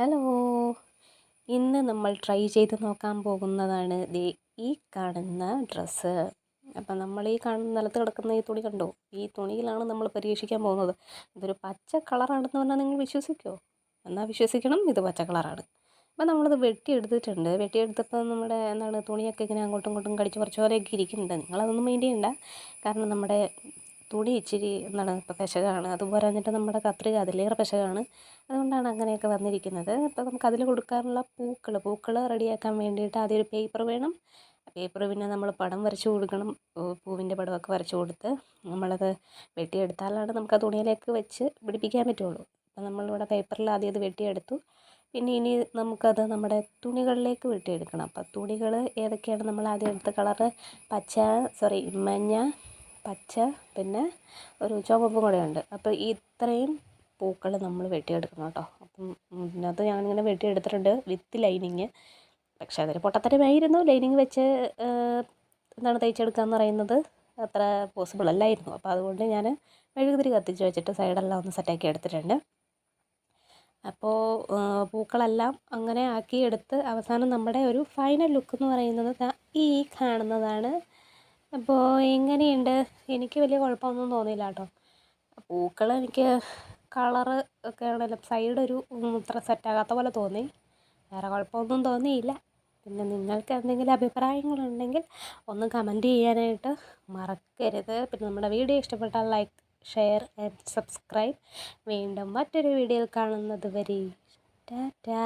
Hello, ഇന്ന് നമ്മൾ try ചെയ്ത് നോക്കാൻ പോകുന്നതാണ് ദേ ഈ കാണുന്ന ഡ്രസ്സ്. അപ്പം നമ്മൾ ഈ കാണുന്ന നിലത്ത് കിടക്കുന്ന ഈ തുണി കണ്ടോ? ഈ തുണിയിലാണ് നമ്മൾ പരീക്ഷിക്കാൻ പോകുന്നത്. ഇതൊരു പച്ച കളറാണെന്ന് പറഞ്ഞാൽ നിങ്ങൾ വിശ്വസിക്കുമോ? എന്നാൽ വിശ്വസിക്കണം, ഇത് പച്ച കളറാണ്. അപ്പം നമ്മളിത് വെട്ടിയെടുത്തിട്ടുണ്ട്. വെട്ടിയെടുത്തപ്പോൾ നമ്മുടെ തുണിയൊക്കെ ഇങ്ങനെ അങ്ങോട്ടും ഇങ്ങോട്ടും കടിച്ച് പറിച്ച പോലെയൊക്കെ ഇരിക്കുന്നുണ്ട്. നിങ്ങളതൊന്നും മൈൻഡ് ചെയ്യണ്ട. കാരണം നമ്മുടെ തുണി ഇച്ചിരി ഇപ്പോൾ പെശകാണ്. അത് പോരാഞ്ഞിട്ട് നമ്മുടെ കത്രിക അതിലേറെ പെശകാണ്. അതുകൊണ്ടാണ് അങ്ങനെയൊക്കെ വന്നിരിക്കുന്നത്. അപ്പോൾ നമുക്ക് അതിൽ കൊടുക്കാനുള്ള പൂക്കൾ റെഡിയാക്കാൻ വേണ്ടിയിട്ട് ആദ്യം ഒരു പേപ്പർ വേണം. പേപ്പർ പിന്നെ നമ്മൾ പടം വരച്ച് കൊടുക്കണം. പൂവിൻ്റെ പടമൊക്കെ വരച്ച് കൊടുത്ത് നമ്മളത് വെട്ടിയെടുത്താലാണ് നമുക്ക് ആ തുണിയിലേക്ക് വെച്ച് പിടിപ്പിക്കാൻ പറ്റുള്ളൂ. അപ്പോൾ നമ്മളിവിടെ പേപ്പറിൽ ആദ്യം അത് വെട്ടിയെടുത്തു. പിന്നെ ഇനി നമുക്കത് നമ്മുടെ തുണികളിലേക്ക് വെട്ടിയെടുക്കണം. അപ്പോൾ തുണികൾ ഏതൊക്കെയാണ് നമ്മൾ ആദ്യം എടുത്ത കളറ്? മഞ്ഞ, പച്ച, പിന്നെ ഒരു ചുവപ്പും കൂടെ ഉണ്ട്. അപ്പോൾ ഇത്രയും പൂക്കൾ നമ്മൾ വെട്ടിയെടുക്കണം കേട്ടോ. അപ്പം ഇതിനകത്ത് ഞാനിങ്ങനെ വെട്ടിയെടുത്തിട്ടുണ്ട് വിത്ത് ലൈനിങ്. പക്ഷേ അതൊരു പൊട്ടത്തരമായിരുന്നു. ലൈനിങ് വെച്ച് തയ്ച്ചെടുക്കുക എന്ന് പറയുന്നത് അത്ര പോസിബിൾ അല്ലായിരുന്നു. അപ്പോൾ അതുകൊണ്ട് ഞാൻ മെഴുകുതിരി കത്തിച്ച് വെച്ചിട്ട് സൈഡെല്ലാം ഒന്ന് സെറ്റാക്കി എടുത്തിട്ടുണ്ട്. അപ്പോൾ പൂക്കളെല്ലാം അങ്ങനെ ആക്കിയെടുത്ത് അവസാനം നമ്മുടെ ഒരു ഫൈനൽ ലുക്ക് എന്ന് പറയുന്നത് ഈ കാണുന്നതാണ്. അപ്പോൾ എങ്ങനെയുണ്ട്? എനിക്ക് വലിയ കുഴപ്പമൊന്നും തോന്നിയില്ല കേട്ടോ. പൂക്കൾ എനിക്ക് കളറ് ഒക്കെ ആണെങ്കിലും സൈഡൊരു അത്ര സെറ്റാകാത്ത പോലെ തോന്നി. വേറെ കുഴപ്പമൊന്നും തോന്നിയില്ല. പിന്നെ നിങ്ങൾക്ക് എന്തെങ്കിലും അഭിപ്രായങ്ങളുണ്ടെങ്കിൽ ഒന്ന് കമൻറ്റ് ചെയ്യാനായിട്ട് മറക്കരുത്. പിന്നെ നമ്മുടെ വീഡിയോ ഇഷ്ടപ്പെട്ടാൽ ലൈക്ക്, ഷെയർ ആൻഡ് സബ്സ്ക്രൈബ്. വീണ്ടും മറ്റൊരു വീഡിയോയിൽ കാണുന്നത് വരെ ടാറ്റാ.